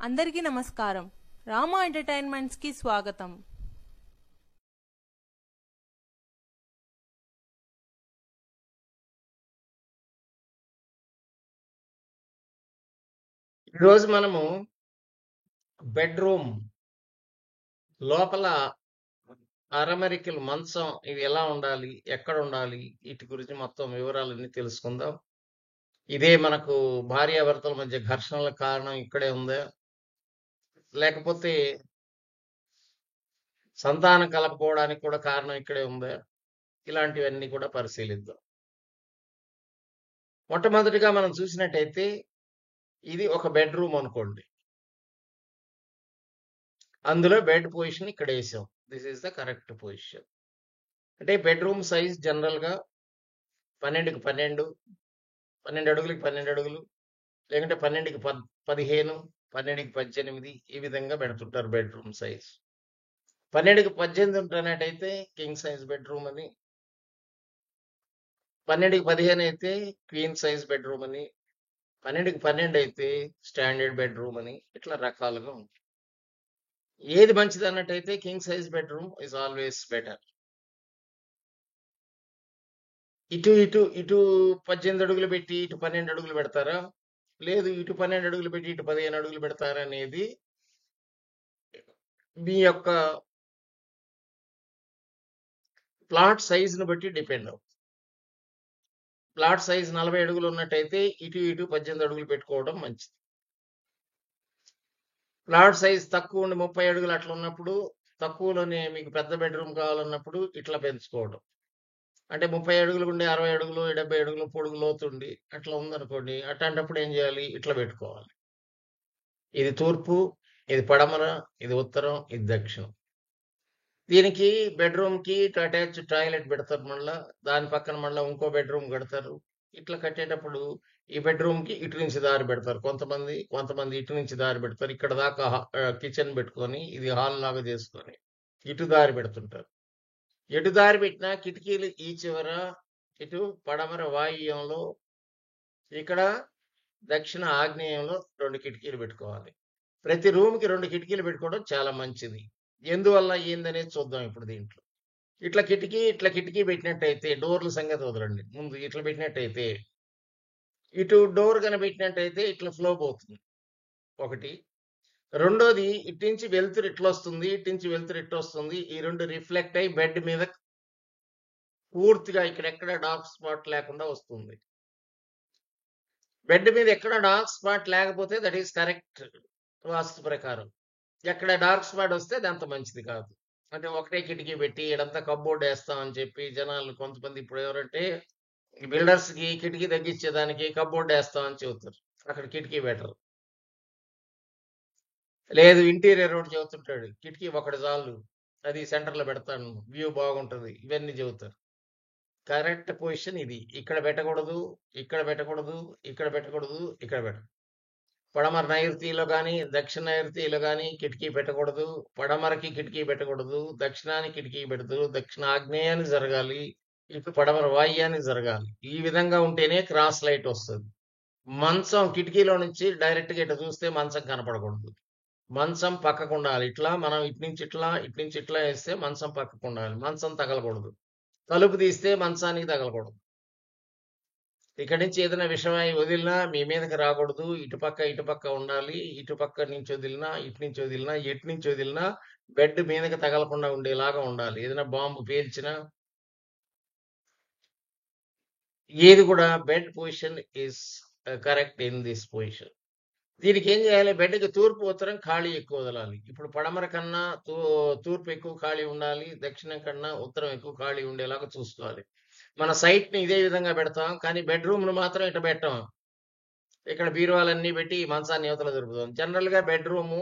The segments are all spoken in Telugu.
అందరికీ నమస్కారం. రామా ఎంటర్టైన్మెంట్స్ కి స్వాగతం. ఈరోజు మనము బెడ్రూమ్ లోపల అరమరికలు మంచం ఇవి ఎలా ఉండాలి, ఎక్కడ ఉండాలి, వీటి గురించి మొత్తం వివరాలన్నీ తెలుసుకుందాం. ఇదే మనకు భార్యాభర్తల మధ్య ఘర్షణల కారణం ఇక్కడే ఉందా, లేకపోతే సంతానం కలపకపోవడానికి కూడా కారణం ఇక్కడే ఉందా, ఇలాంటివన్నీ కూడా పరిశీలిద్దాం. మొట్టమొదటిగా మనం చూసినట్టయితే ఇది ఒక బెడ్రూమ్ అనుకోండి. అందులో బెడ్ పొజిషన్ ఇక్కడ వేసాం. This is the correct position. అంటే బెడ్రూమ్ సైజ్ జనరల్ గా 12కి 12, 12 అడుగులకి 12 అడుగులు, లేకుంటే 12కి 15, 12కి 18 ఈ విధంగా పెడుతుంటారు బెడ్రూమ్ సైజ్. 12కి 18 ఉంటున్నట్టయితే కింగ్ సైజ్ బెడ్రూమ్ అని, 12కి 15 అయితే క్వీన్ సైజ్ బెడ్రూమ్ అని, 12కి 12 అయితే స్టాండర్డ్ బెడ్రూమ్ అని, ఇట్లా రకాలుగా ఉంటుంది. ఏది మంచిది అన్నట్టయితే king size bedroom is always better. ఇటు ఇటు ఇటు 18 అడుగులు పెట్టి ఇటు 12 అడుగులు పెడతారా, లేదు ఇటు 12 అడుగులు పెట్టి ఇటు 15 అడుగులు పెడతారా అనేది మీ యొక్క ప్లాట్ సైజును బట్టి డిపెండ్ అవుతుంది. ప్లాట్ సైజ్ 40 అడుగులు ఉన్నట్టయితే ఇటు ఇటు 18 అడుగులు పెట్టుకోవడం మంచిది. ప్లాట్ సైజ్ తక్కువ ఉండి 30 అడుగులు అట్లా ఉన్నప్పుడు, తక్కువలోనే మీకు పెద్ద బెడ్రూమ్ కావాలన్నప్పుడు ఇట్లా పెంచుకోవడం. అంటే 30 అడుగులు ఉండి 60 అడుగులు 70 అడుగులు పొడుగు లోతుండి అట్లా ఉందనుకోండి, అట్లాంటప్పుడు ఏం చేయాలి, ఇట్లా పెట్టుకోవాలి. ఇది తూర్పు, ఇది పడమర, ఇది ఉత్తరం, ఇది దక్షిణం. దీనికి బెడ్రూమ్ కి అటాచ్ టాయిలెట్ పెడతారు, మళ్ళా దాని పక్కన మళ్ళీ ఇంకో బెడ్రూమ్ కడతారు. ఇట్లా కట్టేటప్పుడు ఈ బెడ్రూమ్ కి ఇటు నుంచి దారి పెడతారు కొంతమంది ఇటు నుంచి దారి పెడతారు. ఇక్కడ దాకా కిచెన్ పెట్టుకొని ఇది హాల్ లాగా చేసుకొని ఇటు దారి పెడుతుంటారు. ఎటు దారి పెట్టినా కిటికీలు ఈ చివర ఇటు పడమర వాయువ్యంలో, ఇక్కడ దక్షిణ ఆగ్నేయంలో 2 కిటికీలు పెట్టుకోవాలి. ప్రతి రూమ్ కి 2 కిటికీలు పెట్టుకోవడం చాలా మంచిది. ఎందువల్ల ఏందనేది చూద్దాం ఇప్పుడు దీంట్లో. ఇట్లా కిటికీ పెట్టినట్టయితే డోర్ల సంగతి వదలండి, ముందు ఇట్లా పెట్టినట్టయితే ఇటు డోర్ కనిపెట్టినట్టయితే ఇట్లా ఫ్లో పోతుంది ఒకటి. రెండోది ఇట్నుంచి వెలుతురు ఇట్లా వస్తుంది, ఇట్నుంచి వెలుతురు ఇట్లా వస్తుంది. ఈ రెండు రిఫ్లెక్ట్ అయి బెడ్ మీద పూర్తిగా ఇక్కడెక్కడ డార్క్ స్పాట్ లేకుండా వస్తుంది. బెడ్ మీద ఎక్కడ డార్క్ స్పాట్ లేకపోతే దట్ ఈస్ కరెక్ట్ వాస్తు ప్రకారం. ఎక్కడ డార్క్ స్పాట్ వస్తే అది అంత మంచిది కాదు. అంటే ఒకటే కిటికీ పెట్టి ఇడంతా కబ్బోర్డ్ వేస్తామని చెప్పి జనాలు కొంతమంది ఇప్పుడు ఎవరంటే బిల్డర్స్ కి కిటికీ తగ్గించేదానికి కబ్బోర్డ్ వేస్తామని చెబుతారు, అక్కడ కిటికీ బెటర్. లేదు ఇంటీరియర్ రోడ్ చెబుతుంటాడు, కిటికీ ఒకటి చాలు, అది సెంటర్ లో పెడతాను, వ్యూ బాగుంటది, ఇవన్నీ చెబుతారు. కరెక్ట్ పొజిషన్ ఇది. ఇక్కడ పెట్టకూడదు, ఇక్కడ పెట్టకూడదు, ఇక్కడ పెట్టకూడదు, ఇక్కడ పెట్టకూడదు. పడమర నైరుతిలో కానీ దక్షిణ నైరుతిలో కానీ కిటికీ పెట్టకూడదు. పడమరకి కిటికీ పెట్టకూడదు, దక్షిణానికి కిటికీ పెడదు, దక్షిణ ఆగ్నేయానికి జరగాలి, ఇటు పడమర వాయుయానికి జరగాలి. ఈ విధంగా ఉంటేనే క్రాస్ లైట్ వస్తుంది. మంచం కిటికీలో నుంచి డైరెక్ట్ గా ఇట్లా చూస్తే మంచం కనపడకూడదు. మంచం పక్కకు ఉండాలి. ఇట్లా మనం ఇటు నుంచి ఇట్లా వేస్తే మంచం పక్కకు ఉండాలి. మంచం తగలకూడదు. తలుపు తీస్తే మంచానికి తగలకూడదు. ఇక్కడి నుంచి ఏదైనా విషమై వదిలినా మీ మీదకి రాకూడదు. ఇటుపక్క ఉండాలి. ఇటుపక్క నుంచి వదిలినా, ఇటు నుంచి వదిలినా, ఎటు నుంచి వదిలినా బెడ్ మీదకి తగలకుండా ఉండేలాగా ఉండాలి. ఏదైనా బాంబు పేల్చినా ఏది కూడా bed position is correct in this position. దీనికి ఏం చేయాలి, బెడ్కి తూర్పు ఉత్తరం ఖాళీ ఎక్కువ వదలాలి. ఇప్పుడు పడమర కన్నా తూర్పు ఎక్కువ ఖాళీ ఉండాలి, దక్షిణం కన్నా ఉత్తరం ఎక్కువ ఖాళీ ఉండేలాగా చూసుకోవాలి. మన సైట్ ని ఇదే విధంగా పెడతాం, కానీ బెడ్రూమ్ ను మాత్రం ఇట్లా పెట్టాం. ఇక్కడ బీరువాలన్నీ పెట్టి మంచాన్ని యువతల జరుపుతాం. జనరల్ గా బెడ్రూమ్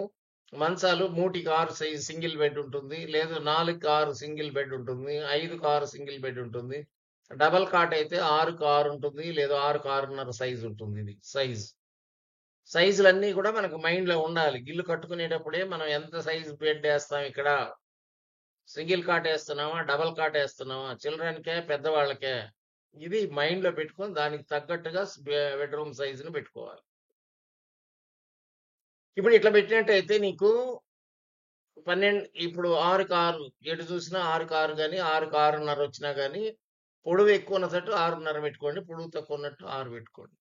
మంచాలు 3కి 6 సైజ్ సింగిల్ బెడ్ ఉంటుంది, లేదు 4కి 6 సింగిల్ బెడ్ ఉంటుంది, 5కి 6 సింగిల్ బెడ్ ఉంటుంది. డబల్ కాట్ అయితే 6కి 6 ఉంటుంది, లేదు 6కి 6.5 సైజ్ ఉంటుంది. ఇది సైజులన్నీ కూడా మనకు మైండ్ లో ఉండాలి. ఇల్లు కట్టుకునేటప్పుడే మనం ఎంత సైజ్ బెడ్ వేస్తాం, ఇక్కడ సింగిల్ కాట్ వేస్తున్నామా, డబల్ కాట్ వేస్తున్నామా, చిల్డ్రన్కే పెద్దవాళ్ళకే, ఇది మైండ్ లో పెట్టుకొని దానికి తగ్గట్టుగా బెడ్రూమ్ సైజును పెట్టుకోవాలి. ఇప్పుడు ఇట్లా పెట్టినట్టయితే నీకు 12 ఇప్పుడు 6కి 6 ఎటు చూసినా 6కి 6 గాని, 6కి 6:30 వచ్చినా గాని, పొడవు ఎక్కువ ఉన్న చోట 6:30 పెట్టుకోండి. పొడవు తక్కువ ఉన్నట్టు 6 పెట్టుకోండి.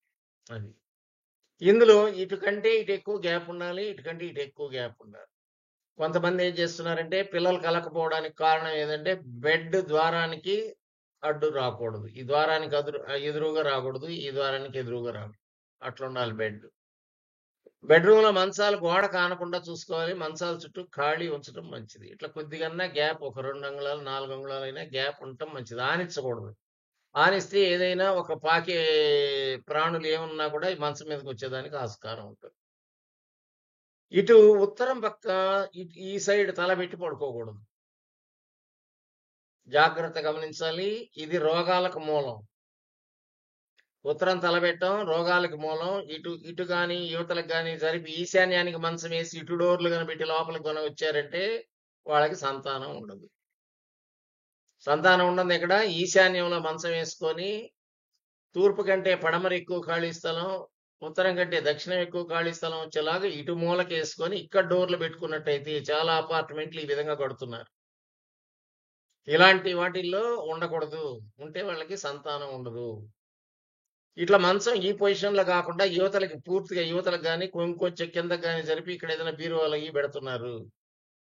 అది. ఇందులో ఇటు కంటే ఇటు ఎక్కువ గ్యాప్ ఉండాలి. ఇటు కంటే ఇటు ఎక్కువ గ్యాప్ ఉండాలి. కొంతమంది ఏం చేస్తున్నారంటే పిల్లలు కలకపోవడానికి కారణం ఏదంటే బెడ్ ద్వారానికి అడ్డు రాకూడదు. ఈ ద్వారానికి ఎదురుగా రాకూడదు. ఈ ద్వారానికి ఎదురుగా రాకూడదు. అట్లుండాలి బెడ్. బెడ్రూమ్‌లో మంచాలు గోడ కానకుండా చూసుకోవాలి. మంచాల చుట్టూ ఖాళీ ఉంచడం మంచిది. ఇట్లా కొద్దిగన్నా గ్యాప్ ఒక 2 అంగుళాలు, 4 అంగుళాలైనా గ్యాప్ ఉండటం మంచిది. ఆనిచ్చకూడదు. ఆనిస్తే ఏదైనా ఒక పాకే ప్రాణులు ఏమున్నా కూడా ఈ మంచం మీదకొచ్చేదానికి ఆస్కారం ఉంటది. ఇటు ఉత్తరం పక్క ఈ సైడ్ తల పెట్టి పడుకోకూడదు. జాగ్రత్త గమనించాలి. ఇది రోగాలకు మూలం. ఉత్తరం తలబెట్టం రోగాలకి మూలం. ఇటు గాని యువతలకు గాని జరిపి ఈశాన్యానికి మంచం వేసి ఇటు డోర్లు గాని పెట్టి లోపలికి కొని వచ్చారంటే వాళ్ళకి సంతానం ఉండదు. సంతానం ఉండదు. ఇక్కడ ఈశాన్యంలో మంచం వేసుకొని తూర్పు కంటే పడమర ఎక్కువ ఖాళీ స్థలం, ఉత్తరం కంటే దక్షిణం ఎక్కువ ఖాళీ స్థలం వచ్చేలాగా ఇటు మూలకేసుకొని ఇక్కడ డోర్లు పెట్టుకున్నట్టయితే చాలా అపార్ట్మెంట్లు ఈ విధంగా కడుతున్నారు. ఇలాంటి వాటిల్లో ఉండకూడదు. ఉంటే వాళ్ళకి సంతానం ఉండదు. ఇట్లా మంచం ఈ పొజిషన్ లో కాకుండా యువతలకి పూర్తిగా యువతలకు గాని కొంచెం కిందకి గాని జరిపి ఇక్కడ ఏదైనా బీరువాలు అవి పెడుతున్నారు.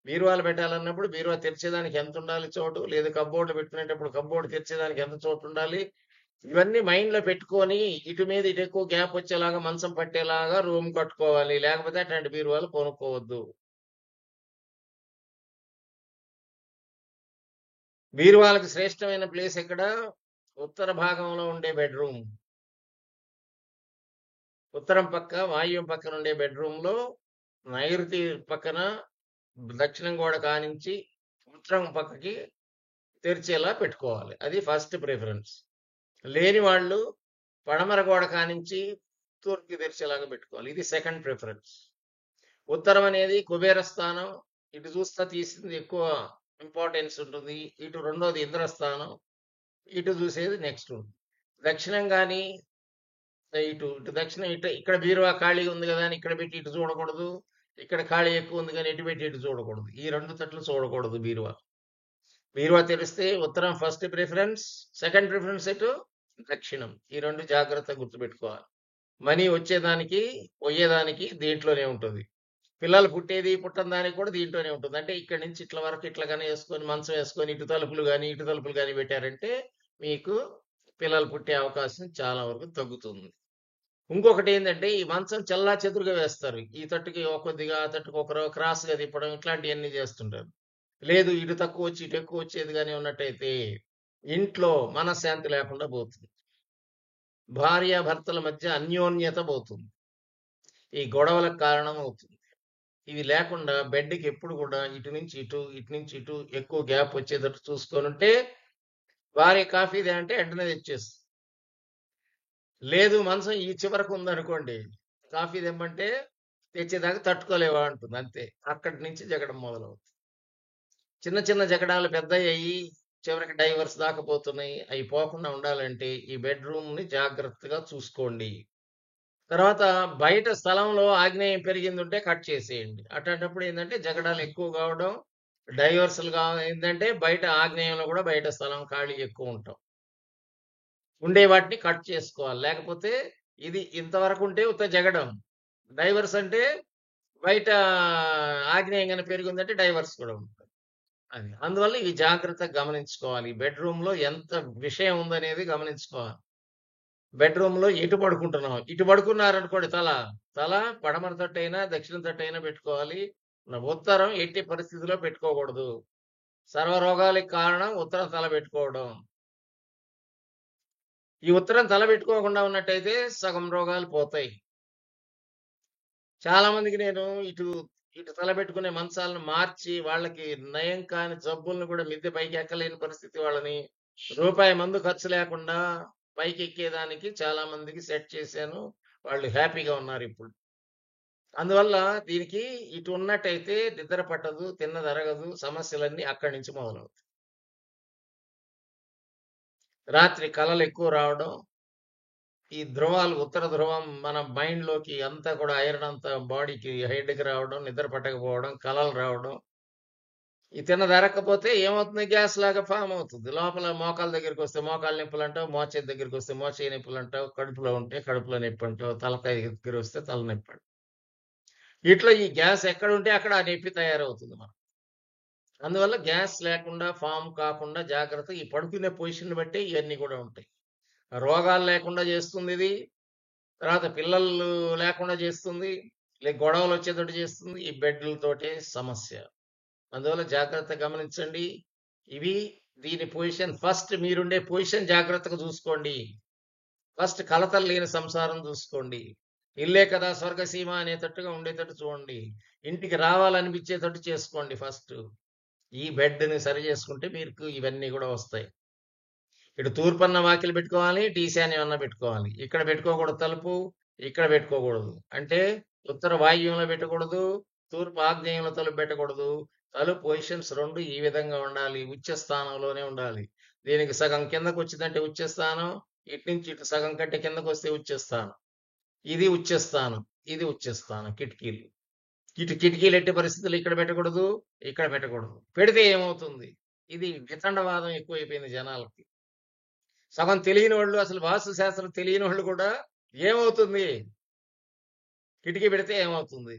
బీరువాలు పెట్టాలన్నప్పుడు బీరువా తెరిచేదానికి ఎంత ఉండాలి చోటు, లేదా కబ్బోర్డు పెట్టుకునేటప్పుడు కబ్బోర్డు తెరిచేదానికి ఎంత చోటు ఉండాలి, ఇవన్నీ మైండ్ లో పెట్టుకొని ఇటు మీద ఇటు ఎక్కువ గ్యాప్ వచ్చేలాగా మంచం పట్టేలాగా రూమ్ కట్టుకోవాలి. లేకపోతే అట్లాంటి బీరువాలు కొనుక్కోవద్దు. బీరువాలకు శ్రేష్టమైన ప్లేస్ ఎక్కడ? ఉత్తర భాగంలో ఉండే బెడ్రూమ్. ఉత్తరం పక్క వాయువ్యం పక్కన ఉండే బెడ్రూమ్ లో నైరుతి పక్కన దక్షిణం గోడ కానించి ఉత్తరం పక్కకి తెరిచేలా పెట్టుకోవాలి. అది ఫస్ట్ ప్రిఫరెన్స్. లేని వాళ్ళు పడమర గోడ కానించి తూర్పుకి తెరిచేలాగా పెట్టుకోవాలి. ఇది సెకండ్ ప్రిఫరెన్స్. ఉత్తరం అనేది కుబేర స్థానం. ఇటు చూస్తా తీసింది ఎక్కువ ఇంపార్టెన్స్ ఉంటుంది. ఇటు రెండోది ఇంద్రస్థానం. ఇటు చూసేది నెక్స్ట్. దక్షిణం కానీ ఇటు దక్షిణం ఇక్కడ బీరువా ఖాళీ ఉంది కదా అని ఇక్కడ పెట్టి ఇటు చూడకూడదు. ఇక్కడ ఖాళీ ఎక్కువ ఉంది కానీ ఇటు పెట్టి ఇటు చూడకూడదు. ఈ రెండు తట్లు చూడకూడదు బీరువా. బీరువా తెరిస్తే ఉత్తరం ఫస్ట్ ప్రిఫరెన్స్, సెకండ్ ప్రిఫరెన్స్ ఎటు దక్షిణం. ఈ రెండు జాగ్రత్తగా గుర్తుపెట్టుకోవాలి. మనీ వచ్చేదానికి పోయేదానికి దీంట్లోనే ఉంటుంది. పిల్లలు పుట్టేది పుట్టని దానికి కూడా దీంట్లోనే ఉంటుంది. అంటే ఇక్కడ నుంచి ఇట్ల వరకు ఇట్లా కానీ వేసుకొని మంచం వేసుకొని ఇటు తలుపులు కానీ ఇటు తలుపులు కానీ పెట్టారంటే మీకు పిల్లలు పుట్టే అవకాశం చాలా వరకు తగ్గుతుంది. ఇంకొకటి ఏంటంటే ఈ మంచం చెల్లా చెదురుగా వేస్తారు. ఈ తట్టుకి కొద్దిగా ఆ తట్టుకు ఒకరు క్రాస్గా తిప్పడం ఇట్లాంటివన్నీ చేస్తుంటారు. లేదు ఇటు తక్కువ వచ్చి ఇటు ఎక్కువ వచ్చేది కానీ ఉన్నట్టయితే ఇంట్లో మనశ్శాంతి లేకుండా పోతుంది. భార్యాభర్తల మధ్య అన్యోన్యత పోతుంది. ఈ గొడవలకు కారణం అవుతుంది. ఇవి లేకుండా బెడ్కి ఎప్పుడు కూడా ఇటు నుంచి ఇటు ఇటు నుంచి ఇటు ఎక్కువ గ్యాప్ వచ్చేటట్టు చూసుకొని ఉంటే భార్య కాఫీ అంటే వెంటనే తెచ్చేస్తుంది. లేదు మంచం ఈ చివరకు ఉందనుకోండి, కాఫీ తెమ్మంటే తెచ్చేదాకా తట్టుకోలేవా అంటుంది. అంతే. అక్కడి నుంచి జగడం మొదలవుతుంది. చిన్న చిన్న జగడాలు పెద్దవి అయ్యి చివరికి డైవర్స్ దాకా పోతున్నాయి. అవి పోకుండా ఉండాలంటే ఈ బెడ్రూమ్ ని జాగ్రత్తగా చూసుకోండి. తర్వాత బయట స్థలంలో ఆగ్నేయం పెరిగింది ఉంటే కట్ చేసేయండి. అట్లాంటప్పుడు ఏంటంటే జగడాలు ఎక్కువ కావడం, డైవర్సల్ ఏంటంటే బయట ఆగ్నేయంలో కూడా బయట స్థలం ఖాళీ ఎక్కువ ఉంటాం. ఉండే వాటిని కట్ చేసుకోవాలి. లేకపోతే ఇది ఇంతవరకు ఉంటే ఉత్త జగడం. డైవర్స్ అంటే బయట ఆగ్నేయం కనుక పెరిగిందంటే డైవర్స్ కూడా ఉంటుంది. అది అందువల్ల ఇవి జాగ్రత్తగా గమనించుకోవాలి. బెడ్రూమ్ లో ఎంత విషయం ఉందనేది గమనించుకోవాలి. బెడ్రూమ్ లో ఎటు పడుకుంటున్నాం, ఇటు పడుకున్నారనుకోండి తల పడమర తట్టైనా దక్షిణ తట్టైనా పెట్టుకోవాలి. ఉత్తరం ఎట్టి పరిస్థితిలో పెట్టుకోకూడదు. సర్వరోగాలకు కారణం ఉత్తరం తల పెట్టుకోవడం. ఈ ఉత్తరం తల పెట్టుకోకుండా ఉన్నట్టయితే సగం రోగాలు పోతాయి. చాలా మందికి నేను ఇటు ఇటు తల పెట్టుకునే మంచాలను మార్చి వాళ్ళకి నయం కాని జబ్బులను కూడా మిద్దె పైకి ఎక్కలేని పరిస్థితి, వాళ్ళని రూపాయి మందు ఖర్చు లేకుండా పైకి ఎక్కేదానికి చాలా మందికి సెట్ చేశాను. వాళ్ళు హ్యాపీగా ఉన్నారు ఇప్పుడు. అందువల్ల దీనికి ఇటు ఉన్నట్టయితే నిద్ర పట్టదు, తిన్నది అరగదు, సమస్యలన్నీ అక్కడి నుంచి మొదలవుతాయి. రాత్రి కలలు ఎక్కువ రావడం, ఈ ధ్రువాలు ఉత్తర ధ్రువం మన మైండ్‌లోకి అంతా కూడా ఐరన్ అంతా బాడీకి హెడ్‌కి రావడం, నిద్ర పట్టకపోవడం, కలలు రావడం. ఈ తిన్నదరక్కపోతే ఏమవుతుంది? గ్యాస్ లాగా ఫార్మ్ అవుతుంది. లోపల మోకాళ్ళ దగ్గరికొస్తే మోకాళ్ళ నొప్పులంటావు, మోచేతి దగ్గరికొస్తే మోచేయి నొప్పులంటావు, కడుపులో ఉంటే కడుపులో నొప్పంటావు, తలకాయ దగ్గరొస్తే తలనొప్పంటావు. ఇట్లా ఈ గ్యాస్ ఎక్కడుంటే అక్కడ ఆ నొప్పి తయారవుతుంది మనకు. అందువల్ల గ్యాస్ లేకుండా, ఫార్మ్ కాకుండా జాగ్రత్త. ఈ పడుకునే పొజిషన్‌ని బట్టే ఇయన్నీ గూడా ఉంటాయి. రోగాలు లేకుండా జేస్తుందిది. తర్వాత పిల్లలు లేకుండా చేస్తుంది. గొడవలొచ్చేటట్టు చేస్తుంది. ఈ బెడ్‌లతోటే సమస్య. అందువల్ల జాగ్రత్తగా గమనించండి. ఇవి దీని పొజిషన్ ఫస్ట్ మీరుండే పొజిషన్ జాగ్రత్తగా చూసుకోండి. ఫస్ట్ కలతలు లేని సంసారం చూసుకోండి. ఇల్లే కదా స్వర్గసీమ అనేటట్టుగా ఉండేటట్టు చూడండి. ఇంటికి రావాలనిపించేటట్టు చేసుకోండి ఫస్ట్. ఈ బెడ్‌ని సరి చేసుకుంటే మీకు ఇవన్నీ గూడా వస్తాయి. ఇటు తూర్పన్న వాకిలి పెట్టుకోవాలి, ఇటు ఈశాన్యం అన్న పెట్టుకోవాలి. ఇక్కడ పెట్టుకోకూడదు తలుపు, ఇక్కడ పెట్టుకోకూడదు. అంటే ఉత్తర వాయువ్యంలో పెట్టకూడదు, తూర్పు ఆగ్నేయంలో తలుపు పెట్టకూడదు. తలుపు పొజిషన్స్ 2 ఈ విధంగా ఉండాలి. ఉచ్చ స్థానంలోనే ఉండాలి. దీనికి సగం కిందకొచ్చిందంటే ఉచ్చ స్థానం, ఇటు నుంచి ఇటు సగం కంటే కిందకొస్తే ఉచ్చ స్థానం. ఇది ఉచ్చ స్థానం, ఇది ఉచ్చ స్థానం కిటికీలు. ఇటు కిటికీలు ఎట్టి పరిస్థితుల్లో ఇక్కడ పెట్టకూడదు, ఇక్కడ పెట్టకూడదు. పెడితే ఏమవుతుంది? ఇది వితండవాదం ఎక్కువైపోయింది జనాలకి. సగం తెలియనోళ్ళు అసలు వాస్తు శాస్త్రం తెలియనోళ్ళు కూడా ఏమవుతుంది? కిటికీ పెడితే ఏమవుతుంది?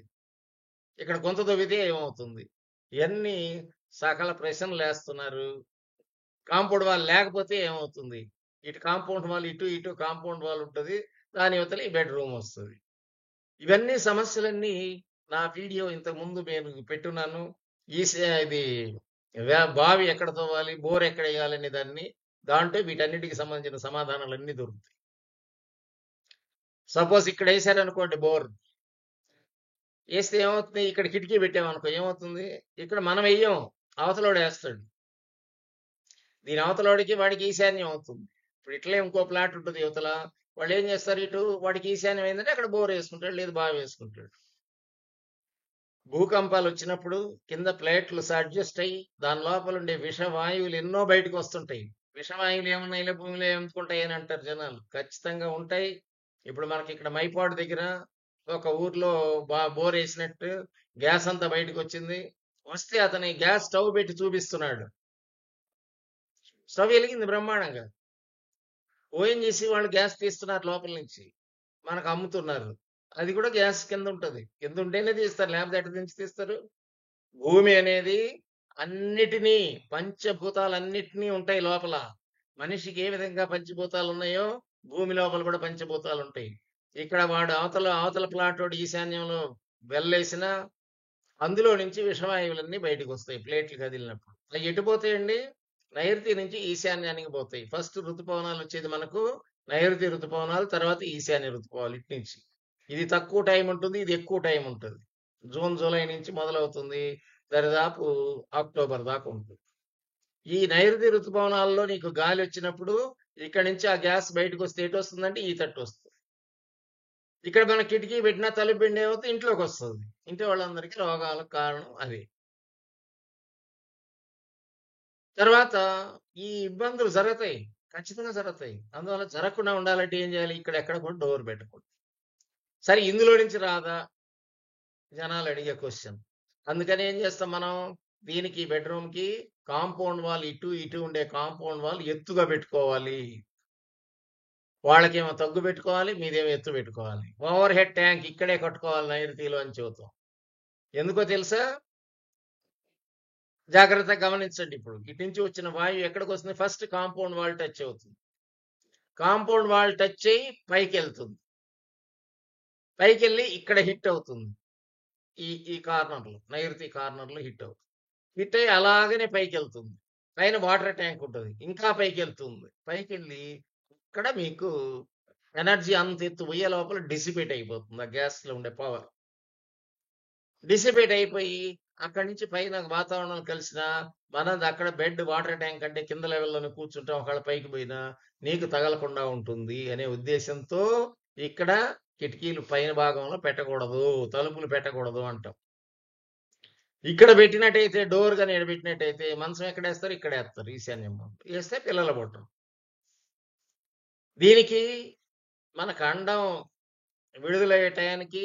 ఇక్కడ గొంతు తవ్వితే ఏమవుతుంది? ఇయన్నీ సకల ప్రశ్నలేస్తున్నారు. కాంపౌండ్ వాల్ లేకపోతే ఏమవుతుంది? ఇటు కాంపౌండ్ వాల్ ఇటు, ఇటు కాంపౌండ్ వాల్ ఉంటది. దాని ఇవతల ఈ బెడ్‌రూమ్ వస్తది. ఇవన్నీ సమస్యలన్నీ నా వీడియో ఇంతకుముందు నేను పెట్టున్నాను. ఇది బావి ఎక్కడ తవ్వాలి, బోర్ ఎక్కడెయ్యాలనే దాన్ని దాంట్లో వీటన్నిటికి సంబంధించిన సమాధానాలన్నీ దొరుకుతాయి. సపోజ్ ఇక్కడ వేసారనుకోండి బోర్. వేస్తే ఏమవుతుంది? ఇక్కడ కిటికీ పెట్టామనుకో ఏమవుతుంది? ఇక్కడ మనం వెయ్యం, అవతలోడు వేస్తాడు. దీని అవతలోడికి వాడికి ఈశాన్యం అవుతుంది. ఇప్పుడు ఇట్లే ఇంకో ప్లాట్ ఉంటుంది యువతల. వాళ్ళు ఏం చేస్తారు? ఇటు వాడికి ఈశాన్యం ఏంటంటే అక్కడ బోర్ వేసుకుంటాడు, లేదు బావి వేసుకుంటాడు. భూకంపాలు వచ్చినప్పుడు కింద ప్లేట్లు అడ్జస్ట్ అయ్యి దాని లోపల ఉండే విషవాయువులు ఎన్నో బయటకు వస్తుంటాయి. విషవాయువులు ఏమన్నా ఇలా భూమిలో ఎందుకుంటాయి అని అంటారు జనాలు. ఖచ్చితంగా ఉంటాయి. ఇప్పుడు మనకి ఇక్కడ మైపాడు దగ్గర ఒక ఊర్లో బోర్ వేసినట్టు గ్యాస్ అంతా బయటకు వచ్చింది. వస్తే అతని గ్యాస్ స్టవ్ పెట్టి చూపిస్తున్నాడు. స్టవ్ వెలిగింది బ్రహ్మాండంగా. ఓఎన్జీసీ వాళ్ళు గ్యాస్ తీస్తున్నారు లోపల నుంచి, మనకు అమ్ముతున్నారు. అది కూడా గ్యాస్ కింద ఉంటది. కింద ఉంటేనే తీస్తారు, లేకపోతే ఎటు నుంచి తీస్తారు? భూమి అనేది అన్నిటినీ పంచభూతాలన్నిటినీ ఉంటాయి లోపల. మనిషికి ఏ విధంగా పంచభూతాలు ఉన్నాయో భూమి లోపల కూడా పంచభూతాలు ఉంటాయి. ఇక్కడ వాడు అవతల ప్లాట్ వాడు ఈశాన్యంలో వెళ్ళేసిన అందులో నుంచి విషవాయువులన్నీ బయటకు వస్తాయి ప్లేట్లు కదిలినప్పుడు. అవి ఎటు పోతాయండి? నైరుతి నుంచి ఈశాన్యానికి పోతాయి. ఫస్ట్ ఋతుపవనాలు వచ్చేది మనకు నైరుతి ఋతుపవనాలు, తర్వాత ఈశాన్య ఋతుపవనాలు ఇటు నుంచి. ఇది తక్కువ టైం ఉంటుంది, ఇది ఎక్కువ టైం ఉంటుంది. జూన్ జూలై నుంచి మొదలవుతుంది, దరిదాపు అక్టోబర్ దాకా ఉంటుంది. ఈ నైరుతి ఋతుపవనాల్లో నీకు గాలి వచ్చినప్పుడు ఇక్కడ నుంచి ఆ గ్యాస్ బయటకు వస్తే ఎటు వస్తుందంటే ఈ తట్టు వస్తుంది. ఇక్కడ మన కిటికీ పెట్టినా తలుపు పిండి ఏమవుతుంది? ఇంట్లోకి వస్తుంది. ఇంటి వాళ్ళందరికీ రోగాలకు కారణం అది. తర్వాత ఈ ఇబ్బందులు జరుగుతాయి, ఖచ్చితంగా జరుగుతాయి. అందువల్ల జరగకుండా ఉండాలంటే ఏం చేయాలి? ఇక్కడ ఎక్కడ కూడా డోర్ పెట్టకూడదు. సరే ఇందులో నుంచి రాదా? జనాలు అడిగే క్వశ్చన్. అందుకని ఏం చేస్తాం మనం? దీనికి బెడ్రూమ్ కి కాంపౌండ్ వాల్ ఇటు ఇటు ఉండే కాంపౌండ్ వాల్ ఎత్తుగా పెట్టుకోవాలి. వాళ్ళకేమో తగ్గు పెట్టుకోవాలి, మీదేమో ఎత్తు పెట్టుకోవాలి. ఓవర్ హెడ్ ట్యాంక్ ఇక్కడే కట్టుకోవాలి నైరుతిలో అని చెబుతాం. ఎందుకో తెలుసా? జాగ్రత్తగా గమనించండి. ఇప్పుడు ఇటు నుంచి వచ్చిన వాయువు ఎక్కడికి వస్తుంది? ఫస్ట్ కాంపౌండ్ వాల్ టచ్ అవుతుంది. కాంపౌండ్ వాల్ టచ్ అయ్యి పైకి వెళ్తుంది. పైకి వెళ్ళి ఇక్కడ హిట్ అవుతుంది. ఈ కార్నర్లో, నైరుతి కార్నర్లో హిట్ అవుతుంది. హిట్ అయ్యి అలాగనే పైకి వెళ్తుంది. పైన వాటర్ ట్యాంక్ ఉంటుంది, ఇంకా పైకి వెళ్తుంది. పైకి వెళ్ళి ఇక్కడ మీకు ఎనర్జీ అంత ఎత్తు పోయే లోపల డిసిపేట్ అయిపోతుంది. ఆ గ్యాస్ లో ఉండే పవర్ డిసిపేట్ అయిపోయి అక్కడి నుంచి పైన వాతావరణం కలిసిన మనది అక్కడ బెడ్ వాటర్ ట్యాంక్ అంటే కింద లెవెల్లోనే కూర్చుంటాం, ఒకవేళ పైకి పోయినా నీకు తగలకుండా ఉంటుంది అనే ఉద్దేశంతో ఇక్కడ కిటికీలు పైన భాగంలో పెట్టకూడదు, తలుపులు పెట్టకూడదు అంటాం. ఇక్కడ పెట్టినట్టయితే డోర్ గా పెట్టినట్టయితే మంచం ఎక్కడ వేస్తారు? ఇక్కడ వేస్తారు. ఈశాన్యం వేస్తే పిల్లల బొట్టం. దీనికి మనకు అండం విడుదలయ్యే టయానికి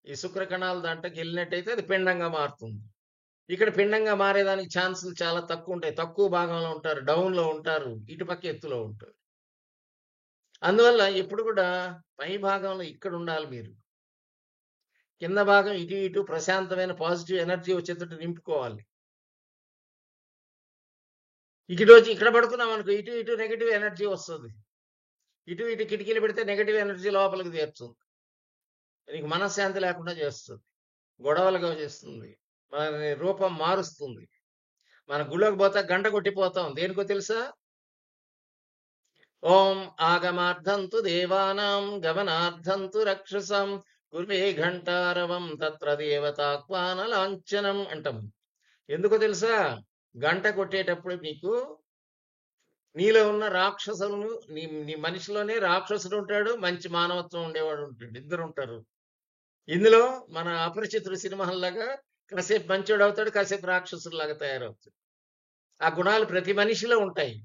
ఈ శుక్ర కణాలు దాంట్లోకి వెళ్ళినట్టయితే అది పిండంగా మారుతుంది. ఇక్కడ పిండంగా మారేదానికి ఛాన్సులు చాలా తక్కువ ఉంటాయి. తక్కువ భాగంలో ఉంటారు, డౌన్‌లో ఉంటారు, ఇటుపక్క ఎత్తులో ఉంటారు. అందువల్ల ఎప్పుడు కూడా పై భాగంలో ఇక్కడ ఉండాలి మీరు. కింద భాగం ఇటు ఇటు ప్రశాంతమైన పాజిటివ్ ఎనర్జీ వచ్చేటట్టు నింపుకోవాలి. ఇక్కడ పడుకున్నాం అనుకో ఇటు ఇటు నెగటివ్ ఎనర్జీ వస్తుంది. ఇటు ఇటు కిటికీలు పెడితే నెగటివ్ ఎనర్జీ లోపలికి చేర్చుంది. నీకు మనశ్శాంతి లేకుండా చేస్తుంది, గొడవలుగా చేస్తుంది, మన రూపం మారుస్తుంది. మన గుళ్ళోకి పోతా గంట కొట్టిపోతాం, దేనికో తెలుసా? ఓం ఆగమార్థంతు దేవానాం గమనార్థంతు రక్షసాం గురువే ఘంటారవం తత్ర దేవతాక్వాన లాంఛనం అంటాం. ఎందుకో తెలుసా? గంట కొట్టేటప్పుడు నీలో ఉన్న రాక్షసులను నీ మనిషిలోనే రాక్షసుడు ఉంటాడు, మంచి మానవత్వం ఉండేవాడు ఉంటాడు, ఇద్దరు ఉంటారు. ఇందులో మన అపరిచితుడు సినిమాలాగా కాసేపు మంచోడు అవుతాడు, కాసేపు రాక్షసుడిలాగా తయారవుతాడు. ఆ గుణాలు ప్రతి మనిషిలో ఉంటాయి.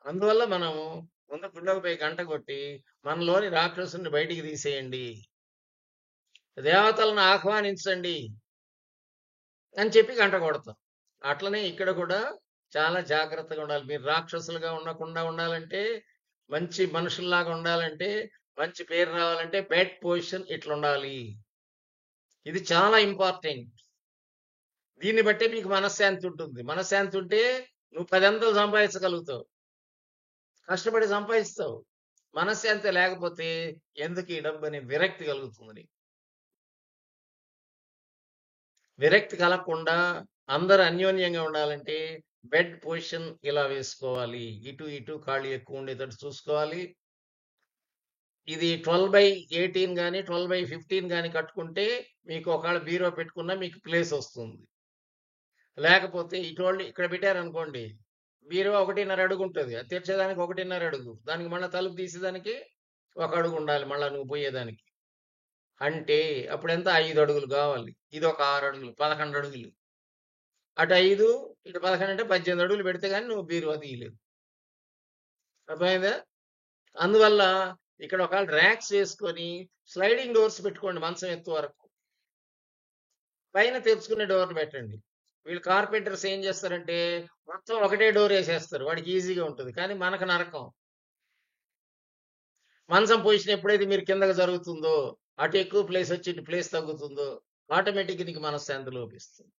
అందువల్ల మనము ముందు గుళ్ళోకి పోయి గంట కొట్టి మనలోని రాక్షసుని బయటికి తీసేయండి, దేవతలను ఆహ్వానించండి అని చెప్పి గంట కొడతాం. అట్లనే ఇక్కడ కూడా చాలా జాగ్రత్తగా ఉండాలి. మీరు రాక్షసులుగా ఉండకుండా ఉండాలంటే, మంచి మనుషుల్లాగా ఉండాలంటే, మంచి పేరు రావాలంటే బెడ్ పొజిషన్ ఇట్లా ఉండాలి. ఇది చాలా ఇంపార్టెంట్. దీన్ని బట్టే మీకు మనశ్శాంతి ఉంటుంది. మనశ్శాంతి ఉంటే నువ్వు 10 అంతలు సంపాదించగలుగుతావు, కష్టపడి సంపాదిస్తావు. మనశ్శాంతి లేకపోతే ఎందుకు ఈ డబ్బు అని విరక్తి కలుగుతుంది. విరక్తి కలగకుండా అందరు అన్యోన్యంగా ఉండాలంటే బెడ్ పొజిషన్ ఇలా వేసుకోవాలి. ఇటు ఇటు ఖాళీ ఎక్కువ ఉండేటట్టు చూసుకోవాలి. ఇది 12/18 కానీ 12/15 కానీ కట్టుకుంటే మీకు ఒకవేళ బీరో పెట్టుకున్నా మీకు ప్లేస్ వస్తుంది. లేకపోతే ఇటువంటి ఇక్కడ పెట్టారనుకోండి, బీరో 1.5 అడుగు ఉంటుంది, అది తెచ్చేదానికి 1.5 అడుగు, దానికి మళ్ళీ తలుపు తీసేదానికి 1 అడుగు ఉండాలి మళ్ళీ నువ్వు పోయేదానికి. అంటే అప్పుడు ఎంత? 5 అడుగులు కావాలి. ఇది ఒక 6 అడుగులు, 11 అడుగులు. అటు 5 ఇటు 11 అంటే 18 అడుగులు పెడితే కానీ నువ్వు బీరువా తీయలేవు. అర్థమైందా? అందువల్ల ఇక్కడ ఒకవేళ ర్యాక్స్ వేసుకొని స్లైడింగ్ డోర్స్ పెట్టుకోండి, మంచం ఎత్తు వరకు పైన తెరుచుకునే డోర్లు పెట్టండి. వీళ్ళు కార్పెంటర్స్ ఏం చేస్తారంటే మొత్తం ఒకటే డోర్ వేసేస్తారు, వాడికి ఈజీగా ఉంటుంది, కానీ మనకు నరకం. మంచం పొజిషన్ ఎప్పుడైతే మీరు కిందకు జరుగుతుందో, అటు ఎక్కువ ప్లేస్ వచ్చి ఇటు ప్లేస్ తగ్గుతుందో, ఆటోమేటిక్గా నీకు మనశ్శాంతి లోపిస్తుంది,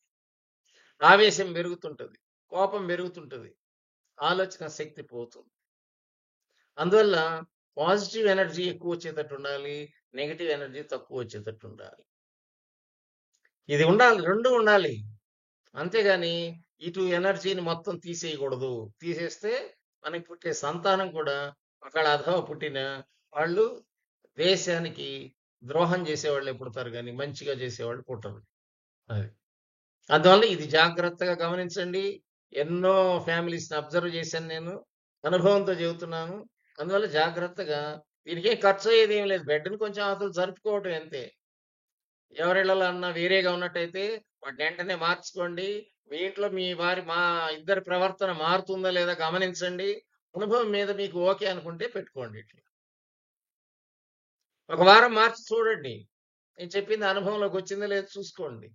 ఆవేశం పెరుగుతుంటుంది, కోపం పెరుగుతుంటుంది, ఆలోచన శక్తి పోతుంది. అందువల్ల పాజిటివ్ ఎనర్జీ ఎక్కువ వచ్చేటట్టు ఉండాలి, నెగిటివ్ ఎనర్జీ తక్కువ వచ్చేటట్టు ఉండాలి. ఇది ఉండాలి, రెండు ఉండాలి. అంతేగాని ఇటు ఎనర్జీని మొత్తం తీసేయకూడదు. తీసేస్తే మనకి పుట్టే సంతానం కూడా ఒకవేళ అధవ పుట్టిన వాళ్ళు దేశానికి ద్రోహం చేసేవాళ్ళే పుడతారు, కానీ మంచిగా చేసేవాళ్ళు పుట్టరు. అది అందువల్ల ఇది జాగ్రత్తగా గమనించండి. ఎన్నో ఫ్యామిలీస్ని అబ్జర్వ్ చేశాను, నేను అనుభవంతో చెబుతున్నాను. అందువల్ల జాగ్రత్తగా, దీనికే ఖర్చు అయ్యేది ఏం లేదు, బెడ్ని కొంచెం అవతలు జరుపుకోవటం అంతే. ఎవరిళ్ళలో అన్నా వేరేగా ఉన్నట్టయితే వాటిని వెంటనే మార్చుకోండి. మీ ఇంట్లో మా ఇద్దరి ప్రవర్తన మారుతుందా లేదా గమనించండి. అనుభవం మీద మీకు ఓకే అనుకుంటే పెట్టుకోండి. ఇట్లా ఒక వారం మార్చి చూడండి, నేను చెప్పింది అనుభవంలోకి వచ్చిందో లేదో చూసుకోండి.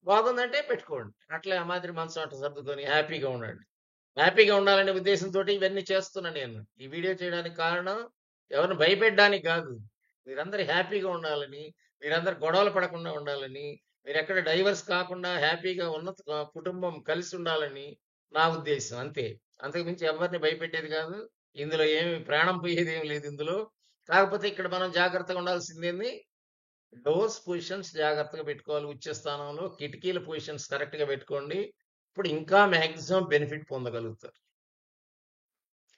బాగుందంటే పెట్టుకోండి. అట్లా ఆ మాదిరి మనసు అట్లా సర్దుకొని హ్యాపీగా ఉండండి. హ్యాపీగా ఉండాలనే ఉద్దేశంతో ఇవన్నీ చేస్తున్నా నేను. ఈ వీడియో చేయడానికి కారణం ఎవరిని భయపెట్టడానికి కాదు, మీరందరూ హ్యాపీగా ఉండాలని, మీరందరూ గొడవలు పడకుండా ఉండాలని, మీరు ఎక్కడ డైవర్స్ కాకుండా హ్యాపీగా ఉన్నత కుటుంబం కలిసి ఉండాలని నా ఉద్దేశం, అంతే. అంతకుమించి ఎవరిని భయపెట్టేది కాదు. ఇందులో ఏమి ప్రాణం పోయేది ఏం లేదు ఇందులో. కాకపోతే ఇక్కడ మనం జాగ్రత్తగా ఉండాల్సింది ఏంది, డోర్స్ పొజిషన్స్ జాగ్రత్తగా పెట్టుకోవాలి. ఉచ్చ స్థానంలో కిటికీల పొజిషన్స్ కరెక్ట్ గా పెట్టుకోండి. ఇప్పుడు ఇంకా మ్యాక్సిమం బెనిఫిట్ పొందగలుగుతారు.